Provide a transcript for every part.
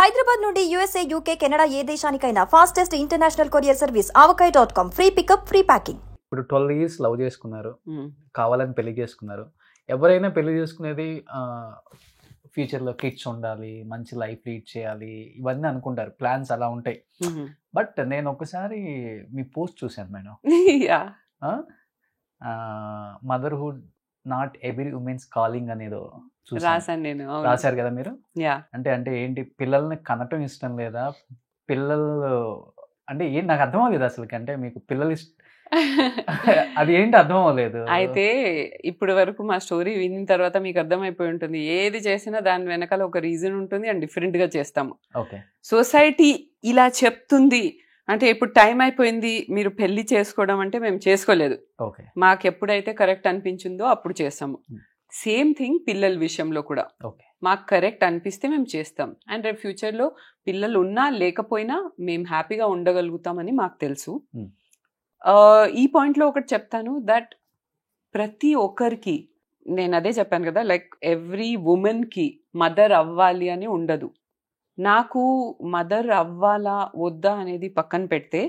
హైదరాబాద్ నుండి USA, UK, Canada ఏ దేశానికైనా fastest international courier service avakai.com. Free pickup, free packing. ఇప్పుడు 12 years లవ్ చేసుకున్నారు, కావాలని పెళ్లి చేసుకున్నారు. ఎవరైనా పెళ్లి చేసుకునేది ఫ్యూచర్లో కిడ్స్ ఉండాలి, మంచి లైఫ్ లీడ్ చేయాలి, ఇవన్నీ అనుకుంటారు, ప్లాన్స్ అలా ఉంటాయి. బట్ నేను ఒకసారి మీ పోస్ట్ చూశాను madam, motherhood not every women's calling అనేదో రాశారు కదా మీరు. అంటే ఏంటి, పిల్లల్ని కనటం ఇష్టం లేదా, పిల్లలు అంటే ఏంటి నాకు అర్థం అవ్వలేదు అసలు. అంటే మీకు పిల్లలు అది ఏంటి అర్థం అవ్వలేదు. అయితే ఇప్పటి వరకు మా స్టోరీ విన్న తర్వాత మీకు అర్థమైపోయి ఉంటుంది, ఏది చేసినా దాని వెనకాల ఒక రీజన్ ఉంటుంది అండ్ డిఫరెంట్ గా చేస్తాము. సొసైటీ ఇలా చెప్తుంది అంటే ఇప్పుడు టైం అయిపోయింది మీరు పెళ్లి చేసుకోవడం అంటే మేము చేసుకోలేదు, మాకు ఎప్పుడైతే కరెక్ట్ అనిపించిందో అప్పుడు చేస్తాము. సేమ్ థింగ్ పిల్లల విషయంలో కూడా మాకు కరెక్ట్ అనిపిస్తే మేము చేస్తాం. అండ్ రేపు ఫ్యూచర్లో పిల్లలు ఉన్నా లేకపోయినా మేము హ్యాపీగా ఉండగలుగుతామని మాకు తెలుసు. ఈ పాయింట్లో ఒకటి చెప్తాను, దట్ ప్రతి ఒక్కరికి నేను అదే చెప్పాను కదా, లైక్ ఎవ్రీ ఉమెన్కి మదర్ అవ్వాలి అని ఉండదు. నాకు మదర్ అవ్వాలా వద్దా అనేది పక్కన పెడితే,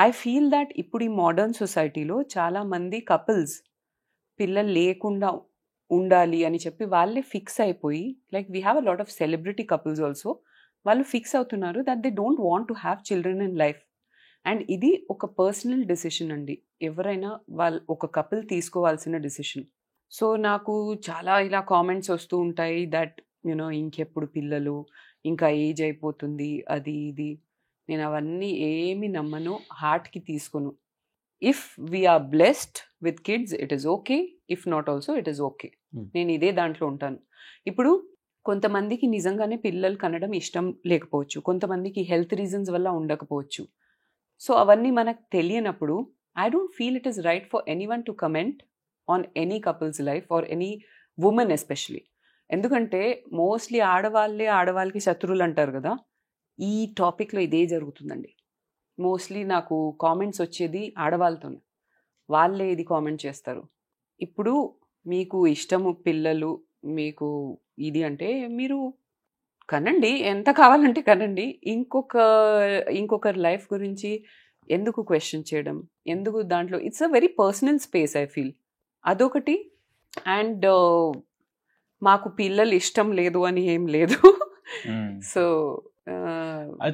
ఐ ఫీల్ దట్ ఇప్పుడు ఈ మోడర్న్ సొసైటీలో చాలామంది కపుల్స్ పిల్లలు లేకుండా ఉండాలి అని చెప్పి వాళ్ళే ఫిక్స్ అయిపోయి, like we have a lot of celebrity couples also, వాళ్ళు ఫిక్స్ అవుతున్నారు that they don't want to have children in life. And ఇది ఒక పర్సనల్ డెసిషన్ అండి, ఎవరైనా ఒక కపుల్ తీసుకోవాల్సిన డెసిషన్. సో నాకు చాలా ఇలా కామెంట్స్ వస్తూ ఉంటాయి దట్ యూనో ఇంకెప్పుడు పిల్లలు, ఇంకా ఏజ్ అయిపోతుంది, అది ఇది. నేను అవన్నీ ఏమి నమ్మను, హార్ట్కి తీసుకోను. If we're blessed with kids it is okay, if not also it is okay. నేను ఇదే దాంట్లో ఉంటాను. ఇప్పుడు కొంతమందికి నిజంగానే పిల్లలు కనడం ఇష్టం లేకపోవచ్చు, కొంతమందికి హెల్త్ రీజన్స్ వల్ల ఉండకపోవచ్చు. సో అవన్నీ మనకు తెలియనప్పుడు I don't feel it is right for anyone to comment on any couples life or any women especially. ఎందుకంటే మోస్ట్లీ ఆడవాళ్ళకి శత్రువులు అంటారు కదా, ఈ టాపిక్లో ఇదే జరుగుతుందండి. మోస్ట్లీ నాకు కామెంట్స్ వచ్చేది ఆడవాళ్ళతోనే, వాళ్ళే ఇది కామెంట్ చేస్తారు. ఇప్పుడు మీకు ఇష్టము పిల్లలు, మీకు ఇది అంటే మీరు కనండి, ఎంత కావాలంటే కనండి. ఇంకొకరి లైఫ్ గురించి ఎందుకు క్వశ్చన్ చేయడం, ఎందుకు దాంట్లో, it's a very personal space I feel. అదొకటి. అండ్ మాకు పిల్లలు ఇష్టం లేదు అని ఏం లేదు. సో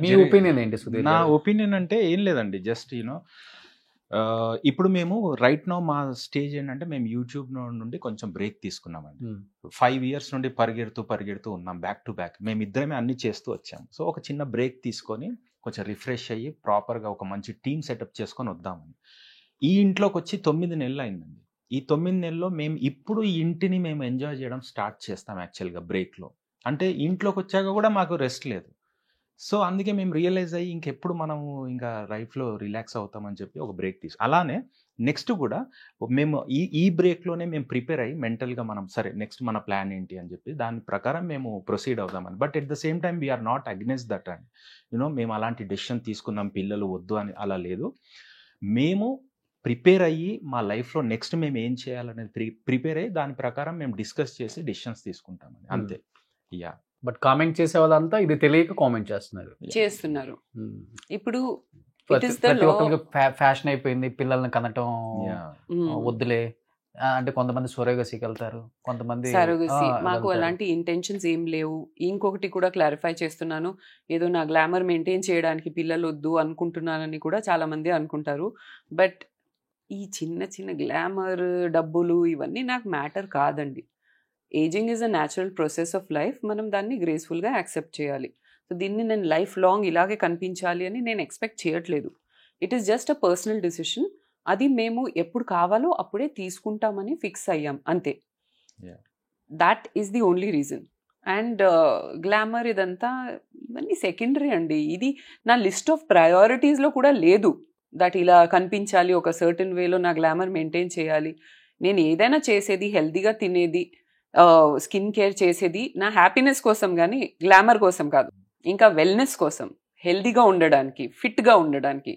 మీ ఒపీనియన్ ఏంటి సుధీర్? నా ఒపీనియన్ అంటే ఏం లేదండి, జస్ట్ యూనో ఇప్పుడు మేము రైట్ నో మా స్టేజ్ ఏంటంటే మేము యూట్యూబ్ నుండి కొంచెం బ్రేక్ తీసుకున్నామండి. 5 years నుండి పరిగెడుతూ ఉన్నాం బ్యాక్ టు బ్యాక్. మేము ఇద్దరమే అన్ని చేస్తూ వచ్చాము. సో ఒక చిన్న బ్రేక్ తీసుకొని కొంచెం రిఫ్రెష్ అయ్యి ప్రాపర్గా ఒక మంచి టీమ్ సెటప్ చేసుకొని వద్దామని ఈ ఇంట్లోకి వచ్చి 9 నెలలు అయిందండి. ఈ 9 నెలల్లో మేము ఇప్పుడు ఈ ఇంటిని మేము ఎంజాయ్ చేయడం స్టార్ట్ చేస్తాం యాక్చువల్గా బ్రేక్లో. అంటే ఇంట్లోకి వచ్చాక కూడా మాకు రెస్ట్ లేదు. సో అందుకే మేము రియలైజ్ అయ్యి ఇంకెప్పుడు మనము ఇంకా లైఫ్లో రిలాక్స్ అవుతామని చెప్పి ఒక బ్రేక్ అలానే నెక్స్ట్ కూడా మేము ఈ బ్రేక్లోనే మేము ప్రిపేర్ అయ్యి మెంటల్గా మనం సరే నెక్స్ట్ మన ప్లాన్ ఏంటి అని చెప్పి దాని ప్రకారం మేము ప్రొసీడ్ అవుదామని. But at the same time we're not against that and you know మేము అలాంటి డెసిషన్ తీసుకున్నాం పిల్లలు వద్దు అని అలా లేదు. మేము ప్రిపేర్ అయ్యి మా లైఫ్లో నెక్స్ట్ మేము ఏం చేయాలనేది ప్రిపేర్ అయ్యి దాని ప్రకారం మేము డిస్కస్ చేసి డెసిషన్స్ తీసుకుంటామని అంతే. యా, బట్ కామెంట్ చేసే వాళ్ళంతా ఇది తెలియక కామెంట్ చేస్తున్నారు. ఇప్పుడు ఫ్యాషన్ అయిపోయింది పిల్లల్ని కనటం, వద్దులే అంటే కొంతమంది సొరోగసీకి వెళ్తారు, కొంతమంది సరోగసీ. మాకు అలాంటి ఇంటెన్షన్స్ ఏం లేవు. ఇంకొకటి కూడా క్లారిఫై చేస్తున్నాను, ఏదో నా గ్లామర్ మెయింటైన్ చేయడానికి పిల్లలు వద్దు అనుకుంటున్నానని కూడా చాలా మంది అనుకుంటారు. బట్ ఈ చిన్న చిన్న గ్లామర్, డబ్బులు ఇవన్నీ నాకు మ్యాటర్ కాదండి. Ageing is a natural process of life, మనం దాన్ని గ్రేస్ఫుల్గా యాక్సెప్ట్ చేయాలి. సో దీన్ని నేను లైఫ్ లాంగ్ ఇలాగే కనిపించాలి అని నేను ఎక్స్పెక్ట్ చేయట్లేదు. It is just a personal decision. అది మేము ఎప్పుడు కావాలో అప్పుడే తీసుకుంటామని ఫిక్స్ అయ్యాం అంతే. That is the only reason. And glamour ఇదంతా ఇవన్నీ సెకండరీ అండి. ఇది నా లిస్ట్ ఆఫ్ ప్రయారిటీస్లో కూడా లేదు దట్ ఇలా కనిపించాలి, ఒక సర్టన్ వేలో నా గ్లామర్ మెయింటైన్ చేయాలి. నేను ఏదైనా చేసేది హెల్తీగా తినేది, స్కిన్ కేర్ చేసేది నా హ్యాపీనెస్ కోసం కానీ గ్లామర్ కోసం కాదు, ఇంకా వెల్నెస్ కోసం, హెల్తీగా ఉండడానికి, ఫిట్గా ఉండడానికి.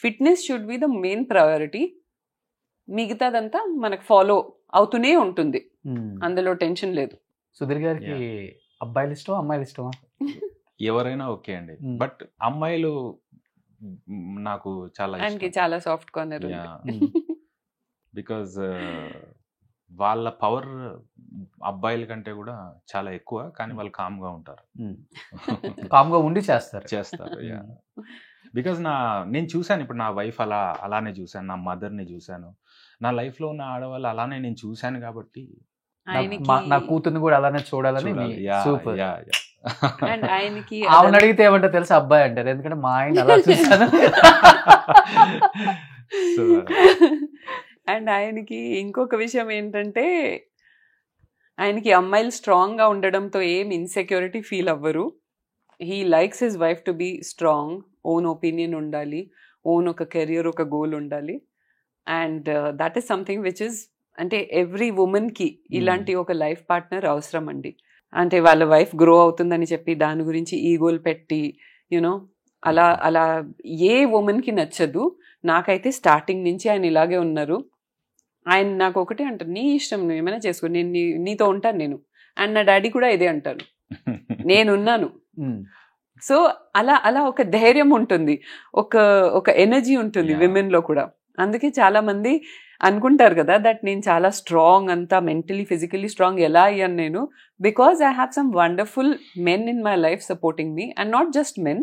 Fitness should be the main priority. మిగతాదంతా మనకు ఫాలో అవుతూనే ఉంటుంది, అందులో టెన్షన్ లేదు. సుధీర్ గారికి అబ్బాయిలు ఇష్టం, అమ్మాయిలు ఇష్టమా? ఎవరైనా ఓకే అండి. బట్ అమ్మాయిలు నాకు చాలా సాఫ్ట్ కార్నర్. బికాజ్ వాళ్ళ పవర్ అబ్బాయిల కంటే కూడా చాలా ఎక్కువ, కానీ వాళ్ళు కామ్గా ఉంటారు. కామ్గా ఉండి చేస్తారు. బికాజ్ నేను చూశాను, ఇప్పుడు నా వైఫ్ అలానే చూశాను, నా మదర్ని చూశాను, నా లైఫ్లో ఉన్న ఆడవాళ్ళు అలానే నేను చూశాను. కాబట్టి నా కూతుర్ని కూడా అలానే చూడాలని. సూపర్. ఆయనకి ఆమెను అడిగితే ఏమంటే తెలుసా, అబ్బాయి అంటారు, ఎందుకంటే మా ఆయన అలా చూసాను. అండ్ ఆయనకి ఇంకొక విషయం ఏంటంటే, ఆయనకి అమ్మాయిలు స్ట్రాంగ్గా ఉండడంతో ఏం ఇన్సెక్యూరిటీ ఫీల్ అవ్వరు. He likes his wife to be strong, own opinion ఉండాలి, ఓన్ ఒక కెరియర్, ఒక గోల్ ఉండాలి. And that is something which is, అంటే ఎవ్రీ ఉమెన్కి ఇలాంటి ఒక లైఫ్ పార్ట్నర్ అవసరం అండి. అంటే వాళ్ళ వైఫ్ గ్రో అవుతుందని చెప్పి దాని గురించి ఈగోలు పెట్టి యూనో అలా ఏ ఉమెన్కి నచ్చదు. నాకైతే స్టార్టింగ్ నుంచి ఆయన ఇలాగే ఉన్నారు. ఆయన నాకు ఒకటే అంటారు, నీ ఇష్టం, నువ్వు ఏమైనా చేసుకో, నేను నీతో ఉంటాను నేను. అండ్ నా డాడీ కూడా ఇదే అంటారు, నేనున్నాను. సో అలా ఒక ధైర్యం ఉంటుంది, ఒక ఎనర్జీ ఉంటుంది విమెన్ లో కూడా. అందుకే చాలా మంది అనుకుంటారు కదా దట్ నేను చాలా స్ట్రాంగ్, అంతా మెంటలీ ఫిజికలీ స్ట్రాంగ్. ఎలా అయ్యాను నేను? Because I have some wonderful men in my life supporting me. And not just men,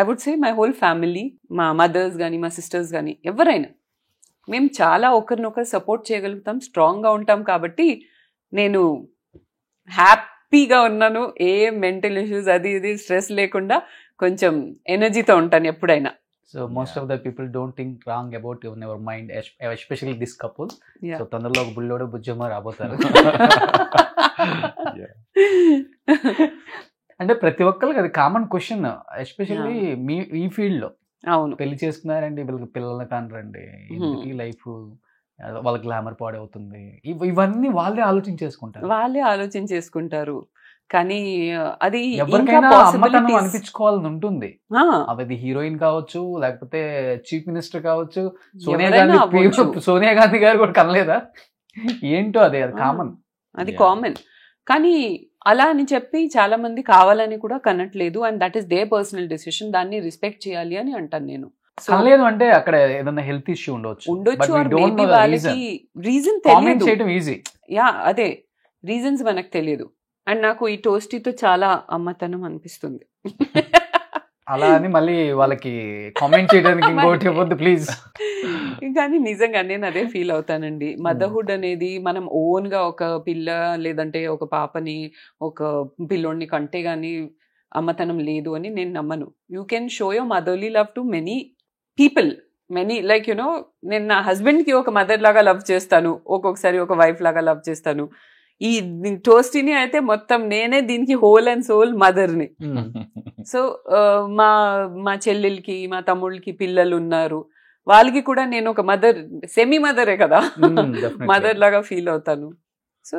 I would say my whole family, మా మదర్స్ కానీ మా సిస్టర్స్ కానీ ఎవరైనా, మేము చాలా ఒకరినొకరు సపోర్ట్ చేయగలుగుతాం, స్ట్రాంగ్గా ఉంటాం. కాబట్టి నేను హ్యాపీగా ఉన్నాను, ఏ మెంటల్ ఇష్యూస్ అది ఇది స్ట్రెస్ లేకుండా కొంచెం ఎనర్జీతో ఉంటాను ఎప్పుడైనా. So most of the people don't think wrong about in your mind, especially this couple. So తొందరలో ఒక బుల్లోడు బుజ్జమ్మ రాబోతారు. అంటే ప్రతి ఒక్కరికి అది కామన్ క్వశ్చన్, ఎస్పెషల్లీ ఈ ఫీల్డ్ లో. అవును, పెళ్లి చేసుకున్నారండి, వీళ్ళకి పిల్లల్ని కానరండి, ఈ లైఫ్ వాళ్ళ గ్లామర్ పాడవుతుంది, ఇవన్నీ వాళ్ళే ఆలోచించేసుకుంటారు. కానీ అది ఎవరికైనా అమ్మతనం అనిపించుకోవాలని ఉంటుంది. అది హీరోయిన్ కావచ్చు, లేకపోతే చీఫ్ మినిస్టర్ కావచ్చు, సోనియా గాంధీ గారు కూడా కనలేదా ఏంటో, అది కామన్, అది కామన్. కానీ అలా అని చెప్పి చాలా మంది కావాలని కూడా కనట్లేదు. And that is they personal decision, దాన్ని రెస్పెక్ట్ చేయాలి అని అంటాను నేను. కనలేదు అంటే అక్కడ ఏదైనా హెల్త్ ఇష్యూ ఉండొచ్చు, వాళ్ళకి రీజన్ తెలియదు. ఈజీ, అదే రీజన్స్ మనకు తెలియదు. అండ్ నాకు ఈ టోస్టీతో చాలా అమ్మతనం అనిపిస్తుంది. అలా అని మళ్ళీ వాళ్ళకి కామెంట్ చేయడానికి ఇంకోటి ఇవ్వద్దు ప్లీజ్. కానీ నిజంగా నేను అదే ఫీల్ అవుతానండి. మదర్హుడ్ అనేది మనం ఓన్ గా ఒక పిల్ల లేదంటే ఒక పాపని, ఒక పిల్లోడిని కంటే గానీ అమ్మతనం లేదు అని నేను నమ్మను. You can show your motherly love to many people, many like you know, నేను నా హస్బెండ్ కి ఒక మదర్ లాగా లవ్ చేస్తాను, ఒక్కొక్కసారి ఒక వైఫ్ లాగా లవ్ చేస్తాను. ఈ టోస్టీని అయితే మొత్తం నేనే దీనికి హోల్ అండ్ సోల్ మదర్ని. సో మా చెల్లెలకి, మా తమ్ముళ్ళకి పిల్లలు ఉన్నారు, వాళ్ళకి కూడా నేను ఒక మదర్, సెమీ మదరే కదా, మదర్ లాగా ఫీల్ అవుతాను. సో